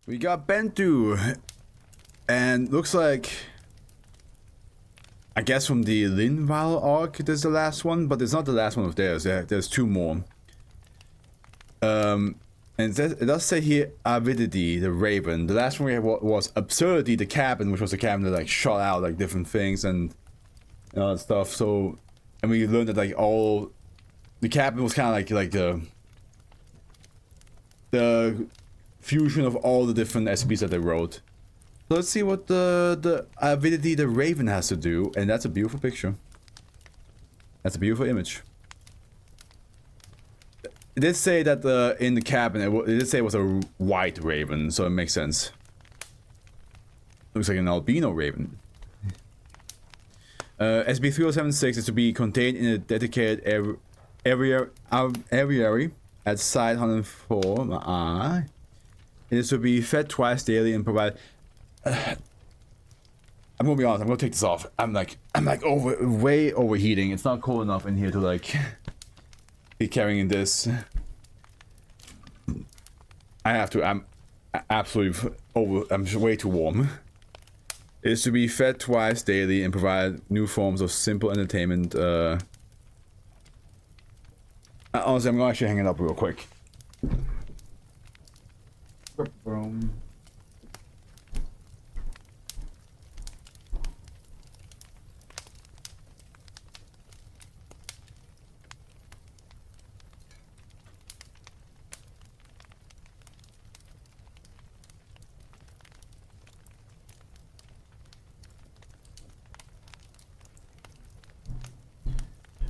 We got Bentu, and looks like, I guess from the Linval arc, this is the last one, but it's not the last one of theirs. There's two more. And it does say here Avidity, the Raven. The last one we had was Absurdity, the cabin, which was a cabin that like shot out like different things and all that stuff. So, and we learned that like all the cabin was kind of like the fusion of all the different SCPs that they wrote. So let's see what the Avidity, the Raven has to do, and that's a beautiful picture. That's a beautiful image. It did say that in the cabin, it did say it was a white raven, so it makes sense. Looks like an albino raven. SCP-3076 is to be contained in a dedicated aviary at Site 104. It is to be fed twice daily and provide. I'm gonna be honest. I'm gonna take this off. I'm like way overheating. It's not cold enough in here to like be carrying this. I have to. I'm absolutely I'm way too warm. It is to be fed twice daily and provide new forms of simple entertainment. Honestly, I'm gonna actually hang it up real quick.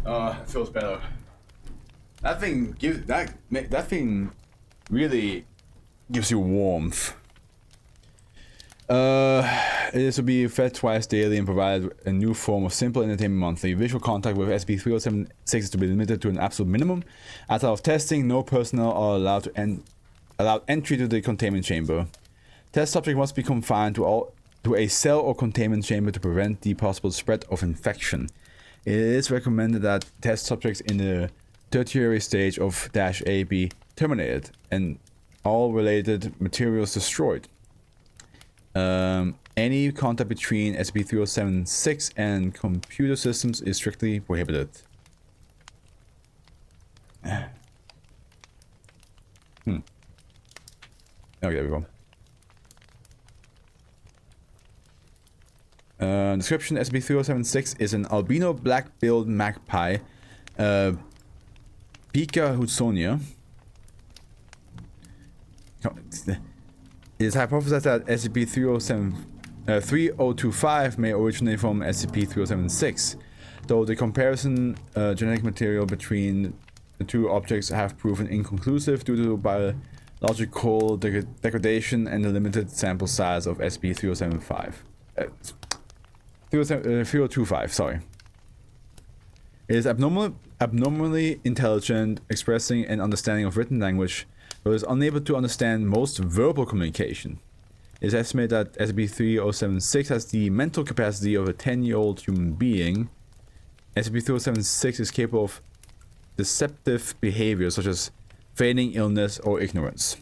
It feels better. That thing gives that thing really gives you warmth. It is to be fed twice daily and provide a new form of simple entertainment monthly. Visual contact with SCP-3076 is to be limited to an absolute minimum. As of testing, no personnel are allowed entry to the containment chamber. Test subject must be confined to a cell or containment chamber to prevent the possible spread of infection. It is recommended that test subjects in the tertiary stage of -A be terminated and all related materials destroyed. Any contact between SCP-3076 and computer systems is strictly prohibited. Okay, there we go. Description: SCP-3076 is an albino black-billed magpie, Pica hudsonia. It is hypothesized that SCP-3025 may originate from SCP-3076, though the comparison genetic material between the two objects have proven inconclusive due to biological degradation and the limited sample size of SCP-3075. 3025, sorry. It is abnormally intelligent, expressing an understanding of written language, but is unable to understand most verbal communication. It is estimated that SCP-3076 has the mental capacity of a 10-year-old human being. SCP-3076 is capable of deceptive behavior such as feigning illness or ignorance,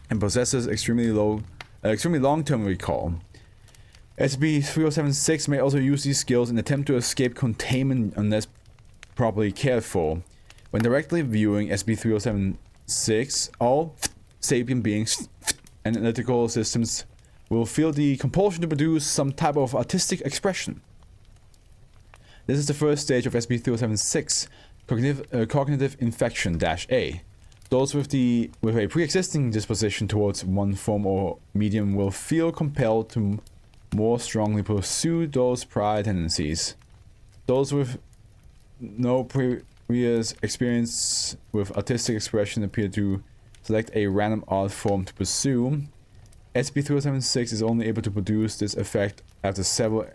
and possesses extremely long-term recall. SCP-3076 may also use these skills in an attempt to escape containment unless properly cared for. When directly viewing SCP-3076, all sapient beings and analytical systems will feel the compulsion to produce some type of artistic expression. This is the first stage of SCP-3076, cognitive infection -A. Those with a pre-existing disposition towards one form or medium will feel compelled to more strongly pursue those prior tendencies. Those with no previous experience with artistic expression appear to select a random art form to pursue. SCP-3076 is only able to produce this effect after several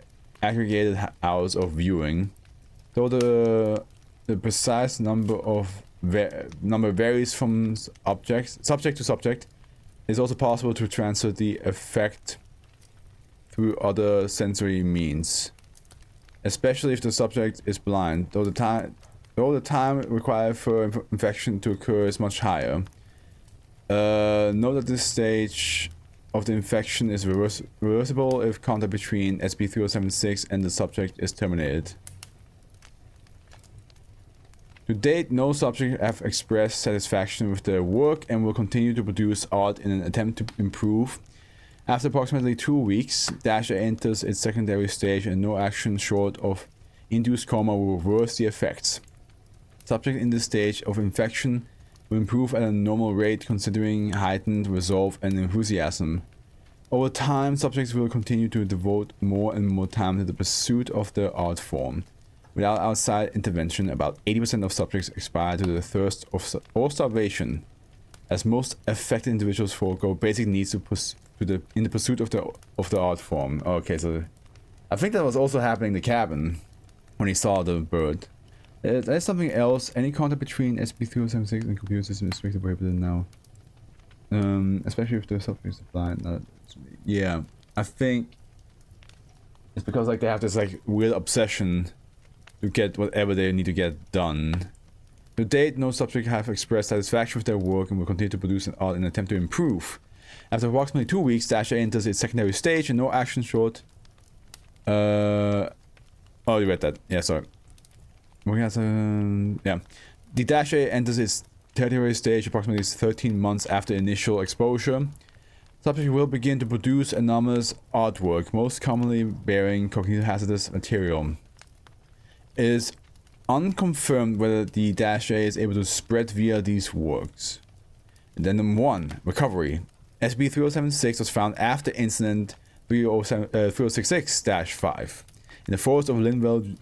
aggregated hours of viewing. Though the precise number varies from subject to subject, it is also possible to transfer the effect through other sensory means, especially if the subject is blind, though the time required for infection to occur is much higher. Note that this stage of the infection is reversible if contact between SCP-3076 and the subject is terminated. To date, no subject have expressed satisfaction with their work and will continue to produce art in an attempt to improve. After approximately 2 weeks, Dash-A enters its secondary stage and no action short of induced coma will reverse the effects. Subject in this stage of infection will improve at a normal rate considering heightened resolve and enthusiasm. Over time, subjects will continue to devote more and more time to the pursuit of their art form. Without outside intervention, about 80% of subjects expire to the thirst or starvation, as most affected individuals forego basic needs in the pursuit of the art form. Okay, so I think that was also happening in the cabin when he saw the bird. There's something else. Any contact between SCP-3076 and computer system is strictly prohibited now. Especially if the subject is blind. Yeah, I think it's because like they have this like weird obsession to get whatever they need to get done. To date, no subject have expressed satisfaction with their work and will continue to produce an art in an attempt to improve. After approximately 2 weeks, Dash-A enters its secondary stage and no action short. Oh, you read that. Yeah, sorry. Yeah. The Dash-A enters its tertiary stage approximately 13 months after initial exposure. Subject will begin to produce anomalous artwork, most commonly bearing cognitive hazardous material. It is unconfirmed whether the Dash-A is able to spread via these works. Addendum 1. Recovery. SCP-3076 was found after incident 3066-5 in the forest of Linwell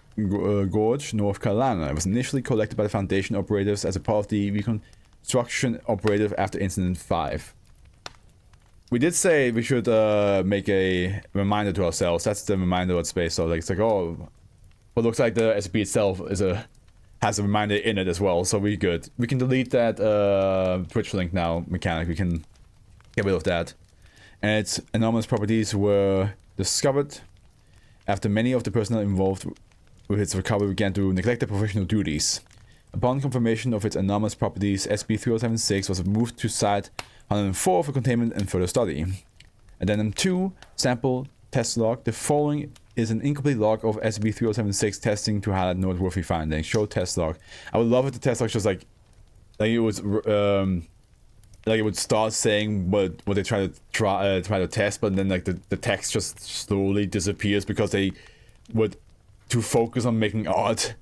Gorge, North Carolina. It was initially collected by the Foundation operatives as a part of the reconstruction operative after Incident 5. We did say we should make a reminder to ourselves. That's the reminder of space. So like, it's like, oh, well, looks like the SCP itself has a reminder in it as well. So we're good. We can delete that Twitch link now, mechanic. We can get rid of that. And its anomalous properties were discovered after many of the personnel involved with its recovery began to neglect their professional duties. Upon confirmation of its anomalous properties, SCP-3076 was moved to Site 104 for containment and further study. Addendum 2, Sample Test Log. The following is an incomplete log of SCP-3076 testing to highlight noteworthy findings. Show test log. I would love if the test log just like it was like it would start saying what they try to test, but then like the text just slowly disappears because they would to focus on making art.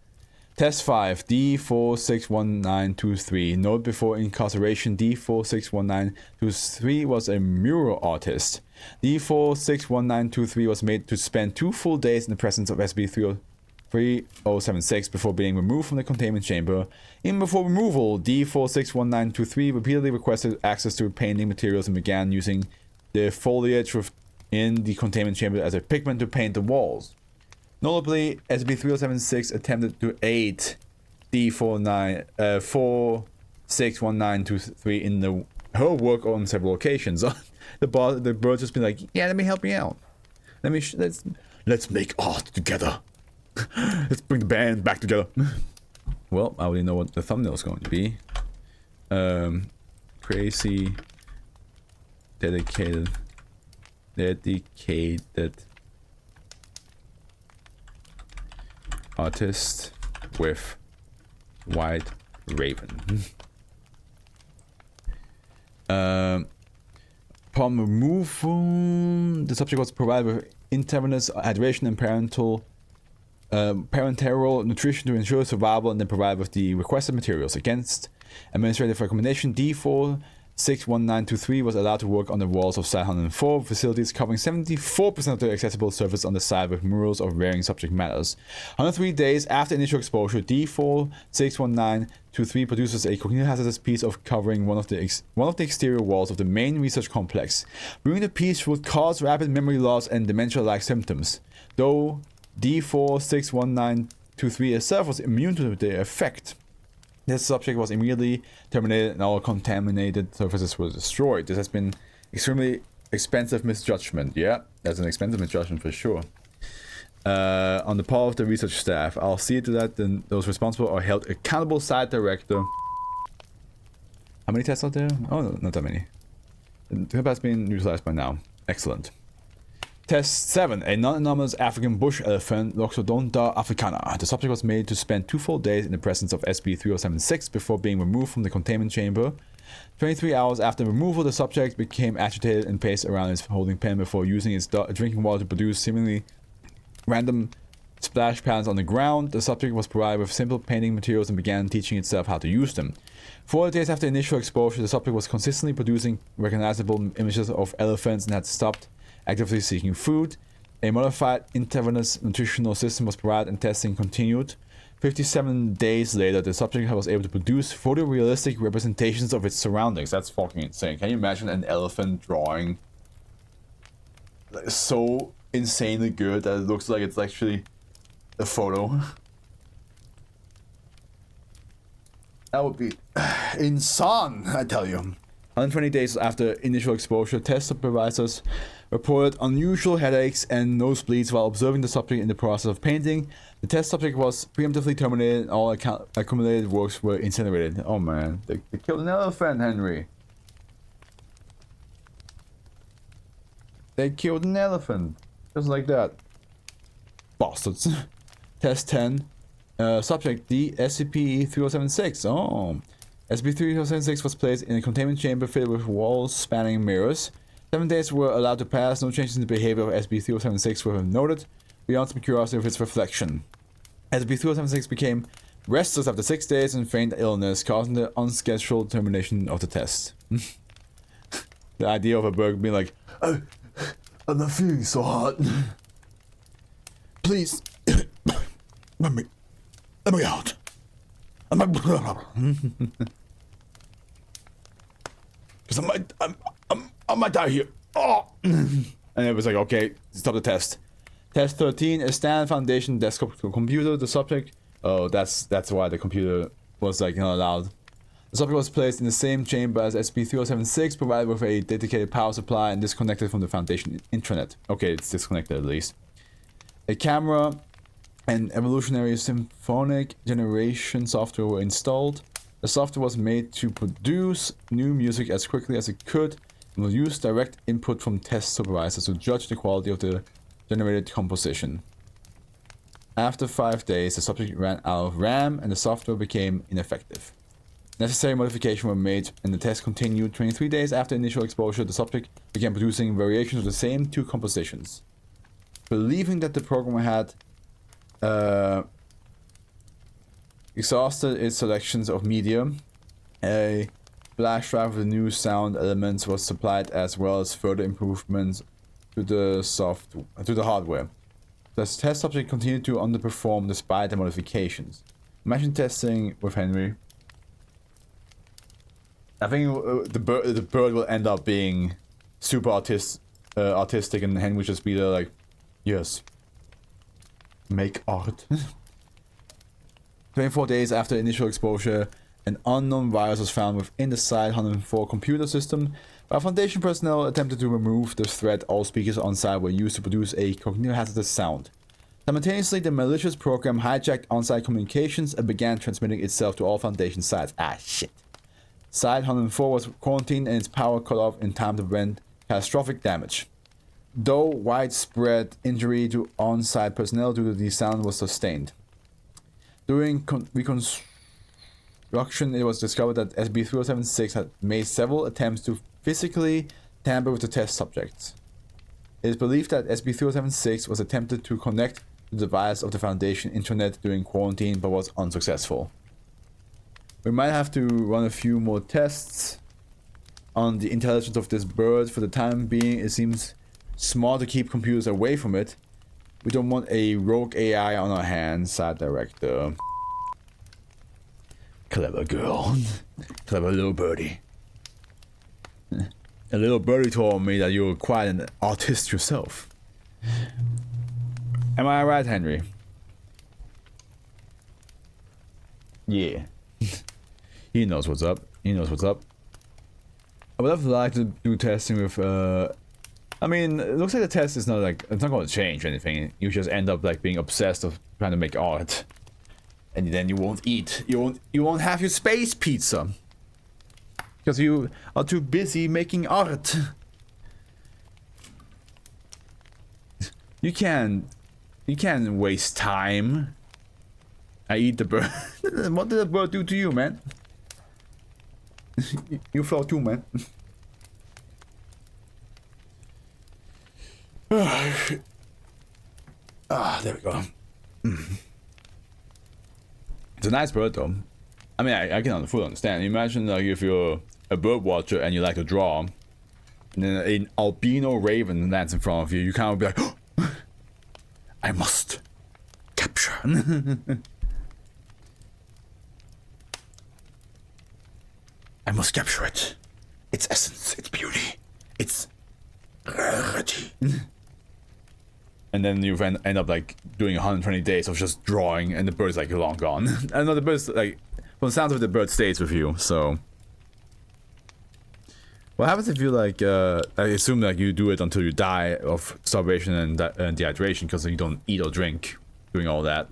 Test 5, D461923. Note before incarceration, D461923 was a mural artist. D461923 was made to spend 2 full days in the presence of SCP-3076 before being removed from the containment chamber. Even before removal, D461923 repeatedly requested access to painting materials and began using the foliage within the containment chamber as a pigment to paint the walls. Notably, SCP-3076 attempted to aid D461923 in her work on several occasions. The bird just been like, yeah, let me help you out. Let's make art together. Let's bring the band back together. Well, I already know what the thumbnail is going to be. Crazy, dedicated artist with white raven. Upon removal, the subject was provided with intravenous hydration and parenteral nutrition to ensure survival, and then provided with the requested materials. Against administrative recommendation, D461923 was allowed to work on the walls of Site 104 facilities, covering 74% of the accessible surface on the side with murals of varying subject matters. 103 days after initial exposure, D461923 produces a cognitive hazardous piece of covering one of the exterior walls of the main research complex. Viewing the piece would cause rapid memory loss and dementia-like symptoms, though D461923 itself was immune to the effect. This subject was immediately terminated and all contaminated surfaces were destroyed. This has been extremely expensive misjudgment. Yeah, that's an expensive misjudgment for sure. On the part of the research staff, I'll see to that those responsible are held accountable. Site director. How many tests are there? Oh, no, not that many. The clip has been neutralized by now. Excellent. Test 7. A non-anomalous African bush elephant, Loxodonta africana. The subject was made to spend 2 full days in the presence of SCP-3076 before being removed from the containment chamber. 23 hours after removal, the subject became agitated and paced around its holding pen before using its drinking water to produce seemingly random splash patterns on the ground. The subject was provided with simple painting materials and began teaching itself how to use them. 4 days after initial exposure, the subject was consistently producing recognizable images of elephants and had stopped actively seeking food. A modified intravenous nutritional system was provided and testing continued. 57 days later, the subject was able to produce photorealistic representations of its surroundings. That's fucking insane. Can you imagine an elephant drawing so insanely good that it looks like it's actually a photo? That would be insane, I tell you. 120 days after initial exposure, test supervisors reported unusual headaches and nosebleeds while observing the subject in the process of painting. The test subject was preemptively terminated and all accumulated works were incinerated. Oh man, they killed an elephant, Henry. They killed an elephant. Just like that. Bastards. Test 10. Subject the SCP-3076. Oh. SCP-3076 was placed in a containment chamber filled with walls spanning mirrors. 7 days were allowed to pass. No changes in the behavior of SCP-3076 were noted, beyond some curiosity of its reflection. SCP-3076 became restless after 6 days and feigned illness, causing the unscheduled termination of the test. The idea of a bird being like, oh, I'm not feeling so hot. Please, let me out. Because I might die here. Oh. And it was like, okay, stop the test. Test 13, a standard Foundation desktop computer. The subject, oh, that's why the computer was like not allowed. The subject was placed in the same chamber as SCP-3076, provided with a dedicated power supply and disconnected from the Foundation intranet. Okay, it's disconnected at least. A camera and evolutionary symphonic generation software were installed. The software was made to produce new music as quickly as it could and will use direct input from test supervisors to judge the quality of the generated composition. After 5 days, the subject ran out of RAM and the software became ineffective. Necessary modifications were made and the test continued. 23 days after initial exposure, the subject began producing variations of the same 2 compositions. Believing that the program had exhausted its selections of media, a flash drive with new sound elements was supplied as well as further improvements to the hardware. The test subject continued to underperform despite the modifications. Imagine testing with Henry. I think the bird will end up being super artistic and Henry will just be there like, yes, make art. 24 days after initial exposure, an unknown virus was found within the Site-104 computer system. While Foundation personnel attempted to remove the threat, all speakers on site were used to produce a cognitive hazardous sound. Simultaneously, the malicious program hijacked on-site communications and began transmitting itself to all Foundation sites. Ah, shit. Site-104 was quarantined and its power cut off in time to prevent catastrophic damage. Though widespread injury to on-site personnel due to the sound was sustained. During reconstruction, it was discovered that SCP-3076 had made several attempts to physically tamper with the test subjects. It is believed that SCP-3076 was attempted to connect to the device of the Foundation intranet during quarantine but was unsuccessful. We might have to run a few more tests on the intelligence of this bird. For the time being, it seems smart to keep computers away from it. We don't want a rogue AI on our hands, side director. Clever girl. Clever little birdie. A little birdie told me that you were quite an artist yourself. Am I right, Henry? Yeah. He knows what's up. He knows what's up. I would have liked to do testing with, I mean, it looks like the test is not like, it's not going to change anything. You just end up like being obsessed of trying to make art. And then you won't eat. You won't have your space pizza. Because you are too busy making art. You can't waste time. I eat the bird. What did the bird do to you, man? You fell too, man. There we go. It's a nice bird, though. I mean, I can fully understand. Imagine like if you're a bird watcher and you like to draw, and then an albino raven lands in front of you, you kind of be like, oh, I must capture. I must capture it. Its essence, its beauty, its rarity. And then you end up like doing 120 days of just drawing, and the bird's like long gone. I know the bird's like, from the sounds of it, the bird stays with you. So, what happens if you like? I assume like you do it until you die of starvation and dehydration because you don't eat or drink doing all that.